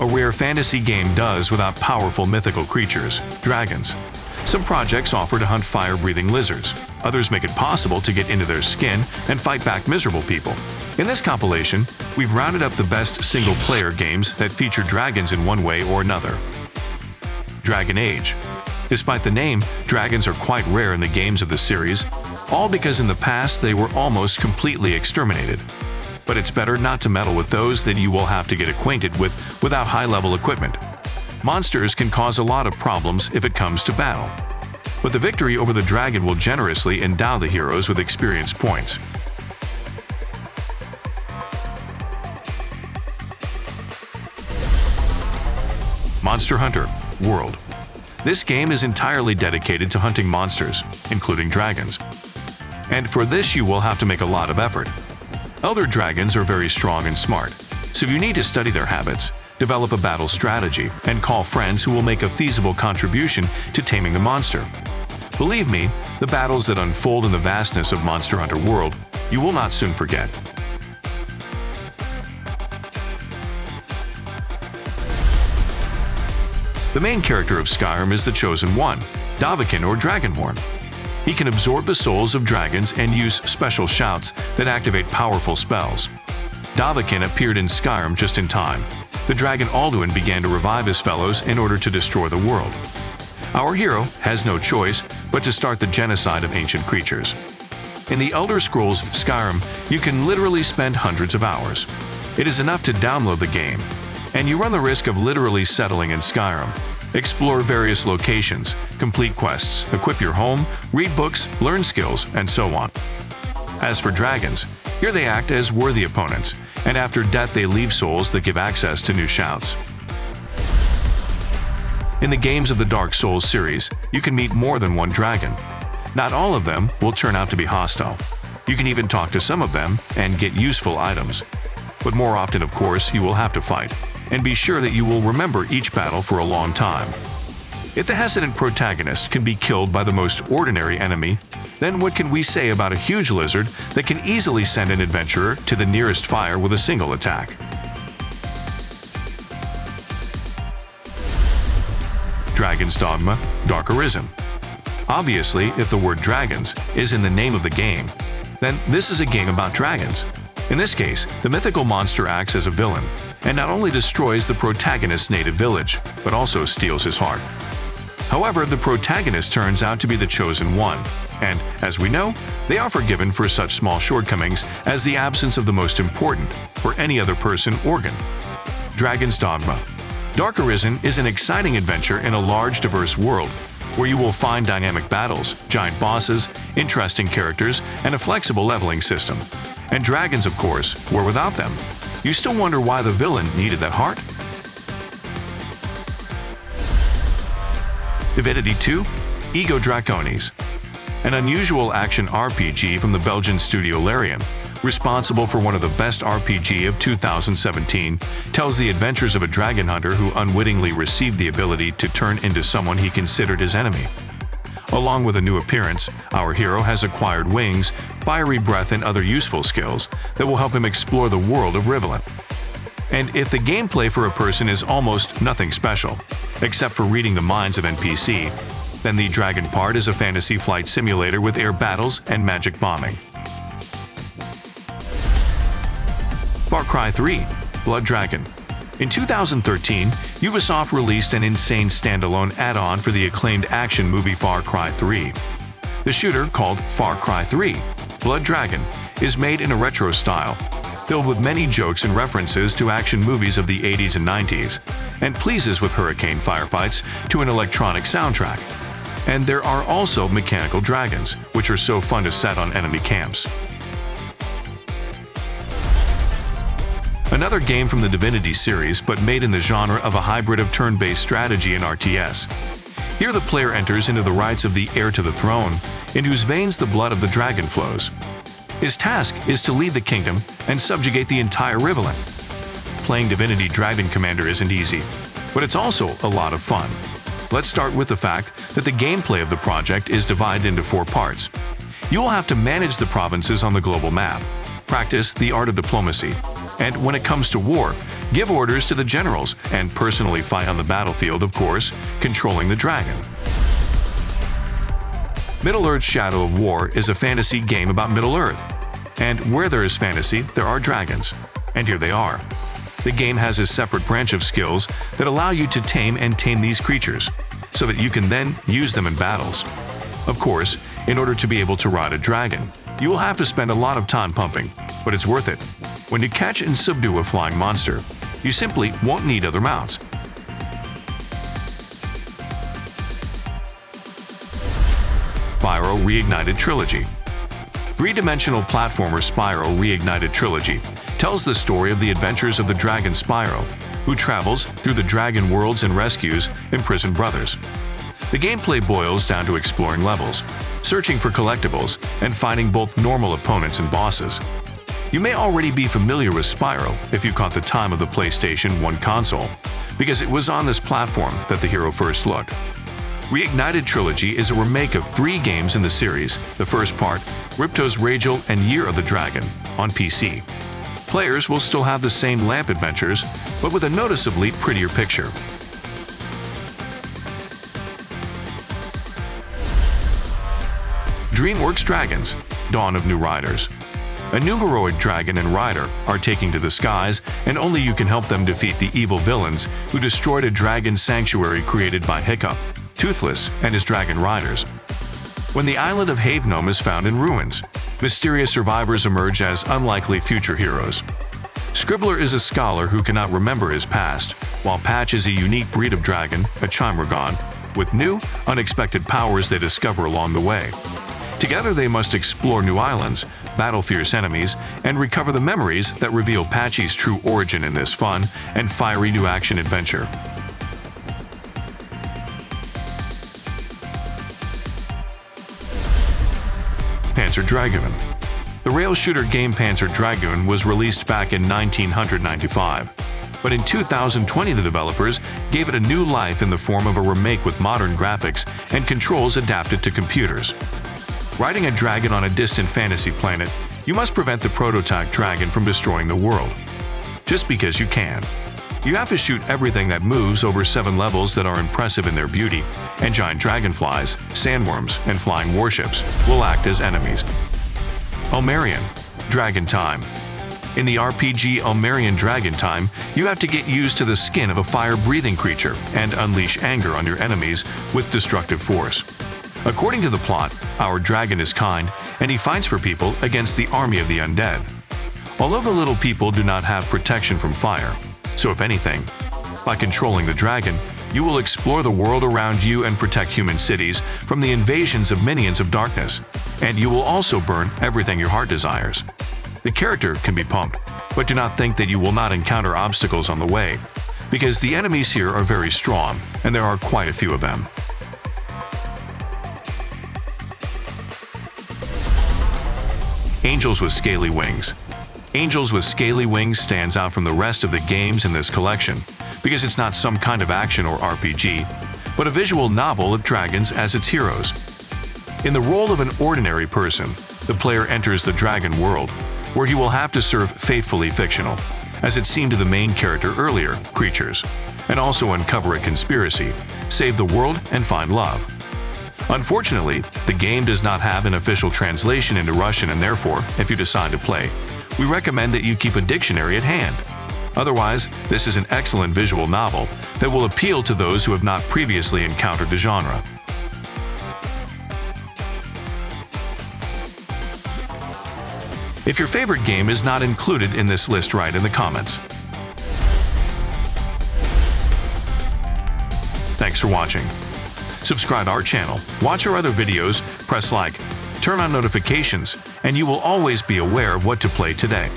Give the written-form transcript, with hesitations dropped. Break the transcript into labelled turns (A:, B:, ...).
A: A rare fantasy game does without powerful mythical creatures, dragons. Some projects offer to hunt fire-breathing lizards. Others make it possible to get into their skin and fight back miserable people. In this compilation, we've rounded up the best single-player games that feature dragons in one way or another. Dragon Age. Despite the name, dragons are quite rare in the games of the series, all because in the past they were almost completely exterminated. But it's better not to meddle with those that you will have to get acquainted with without high-level equipment. Monsters can cause a lot of problems if it comes to battle. But the victory over the dragon will generously endow the heroes with experience points. Monster Hunter World. This game is entirely dedicated to hunting monsters, including dragons. And for this you will have to make a lot of effort. Elder dragons are very strong and smart, so you need to study their habits, develop a battle strategy, and call friends who will make a feasible contribution to taming the monster. Believe me, the battles that unfold in the vastness of Monster Hunter World you will not soon forget. The main character of Skyrim is the Chosen One, Dovahkiin or Dragonborn. He can absorb the souls of dragons and use special shouts that activate powerful spells. Dovahkiin appeared in Skyrim just in time. The dragon Alduin began to revive his fellows in order to destroy the world. Our hero has no choice but to start the genocide of ancient creatures. In the Elder Scrolls Skyrim, you can literally spend hundreds of hours. It is enough to download the game, and you run the risk of literally settling in Skyrim. Explore various locations, complete quests, equip your home, read books, learn skills, and so on. As for dragons, here they act as worthy opponents, and after death they leave souls that give access to new shouts. In the games of the Dark Souls series, you can meet more than one dragon. Not all of them will turn out to be hostile. You can even talk to some of them and get useful items. But more often, of course, you will have to fight, and be sure that you will remember each battle for a long time. If the hesitant protagonist can be killed by the most ordinary enemy, then what can we say about a huge lizard that can easily send an adventurer to the nearest fire with a single attack? Dragon's Dogma Dark Arisen. Obviously, if the word dragons is in the name of the game, then this is a game about dragons. In this case, the mythical monster acts as a villain, and not only destroys the protagonist's native village, but also steals his heart. However, the protagonist turns out to be the Chosen One, and, as we know, they are forgiven for such small shortcomings as the absence of the most important, for any other person, organ. Dragon's Dogma. Dark Arisen is an exciting adventure in a large, diverse world, where you will find dynamic battles, giant bosses, interesting characters, and a flexible leveling system. And dragons, of course, were without them. You still wonder why the villain needed that heart? Divinity II Ego Draconis. An unusual action RPG from the Belgian studio Elmarion, responsible for one of the best RPG of 2017, tells the adventures of a dragon hunter who unwittingly received the ability to turn into someone he considered his enemy. Along with a new appearance, our hero has acquired wings, fiery breath, and other useful skills that will help him explore the world of Rivelin. And if the gameplay for a person is almost nothing special, except for reading the minds of NPC, then the dragon part is a fantasy flight simulator with air battles and magic bombing. Far Cry 3 Blood Dragon. In 2013, Ubisoft released an insane standalone add-on for the acclaimed action movie Far Cry 3. The shooter, called Far Cry 3 Blood Dragon, is made in a retro style, filled with many jokes and references to action movies of the 80s and 90s, and pleases with hurricane firefights to an electronic soundtrack. And there are also mechanical dragons, which are so fun to set on enemy camps. Another game from the Divinity series, but made in the genre of a hybrid of turn-based strategy and RTS. Here the player enters into the rights of the heir to the throne, in whose veins the blood of the dragon flows. His task is to lead the kingdom and subjugate the entire Rivelin. Playing Divinity Dragon Commander isn't easy, but it's also a lot of fun. Let's start with the fact that the gameplay of the project is divided into 4 parts. You will have to manage the provinces on the global map, practice the art of diplomacy, and when it comes to war, give orders to the generals, and personally fight on the battlefield, of course, controlling the dragon. Middle-earth's Shadow of War is a fantasy game about Middle-earth. And where there is fantasy, there are dragons. And here they are. The game has a separate branch of skills that allow you to tame these creatures, so that you can then use them in battles. Of course, in order to be able to ride a dragon, you will have to spend a lot of time pumping, but it's worth it. When you catch and subdue a flying monster, you simply won't need other mounts. Spyro Reignited Trilogy. Three-dimensional platformer Spyro Reignited Trilogy tells the story of the adventures of the dragon Spyro, who travels through the dragon worlds and rescues imprisoned brothers. The gameplay boils down to exploring levels, searching for collectibles, and fighting both normal opponents and bosses. You may already be familiar with Spyro if you caught the time of the PlayStation 1 console, because it was on this platform that the hero first looked. Reignited Trilogy is a remake of 3 games in the series, the first part, Ripto's Ragel and Year of the Dragon, on PC. Players will still have the same lamp adventures, but with a noticeably prettier picture. DreamWorks Dragons: Dawn of New Riders. A new heroic dragon and rider are taking to the skies, and only you can help them defeat the evil villains who destroyed a dragon sanctuary created by Hiccup, Toothless, and his dragon riders. When the island of Havenome is found in ruins, mysterious survivors emerge as unlikely future heroes. Scribbler is a scholar who cannot remember his past, while Patch is a unique breed of dragon, a Chimergon, with new, unexpected powers they discover along the way. Together they must explore new islands, battle fierce enemies, and recover the memories that reveal Patchy's true origin in this fun and fiery new action adventure. Panzer Dragoon. The rail shooter game Panzer Dragoon was released back in 1995, but in 2020 the developers gave it a new life in the form of a remake with modern graphics and controls adapted to computers. Riding a dragon on a distant fantasy planet, you must prevent the prototype dragon from destroying the world. Just because you can. You have to shoot everything that moves over 7 levels that are impressive in their beauty, and giant dragonflies, sandworms, and flying warships will act as enemies. Elmarion, Dragon Time. In the RPG Elmarion Dragon Time, you have to get used to the skin of a fire-breathing creature and unleash anger on your enemies with destructive force. According to the plot, our dragon is kind, and he fights for people against the army of the undead. Although the little people do not have protection from fire, so if anything, by controlling the dragon, you will explore the world around you and protect human cities from the invasions of minions of darkness, and you will also burn everything your heart desires. The character can be pumped, but do not think that you will not encounter obstacles on the way, because the enemies here are very strong, and there are quite a few of them. Angels with Scaly Wings. Angels with Scaly Wings stands out from the rest of the games in this collection because it's not some kind of action or RPG, but a visual novel of dragons as its heroes. In the role of an ordinary person, the player enters the dragon world, where he will have to serve faithfully fictional, as it seemed to the main character earlier, creatures, and also uncover a conspiracy, save the world, and find love. Unfortunately, the game does not have an official translation into Russian, and therefore, if you decide to play, we recommend that you keep a dictionary at hand. Otherwise, this is an excellent visual novel that will appeal to those who have not previously encountered the genre. If your favorite game is not included in this list, write in the comments. Thanks for watching. Subscribe our channel, watch our other videos, press like, turn on notifications, and you will always be aware of what to play today.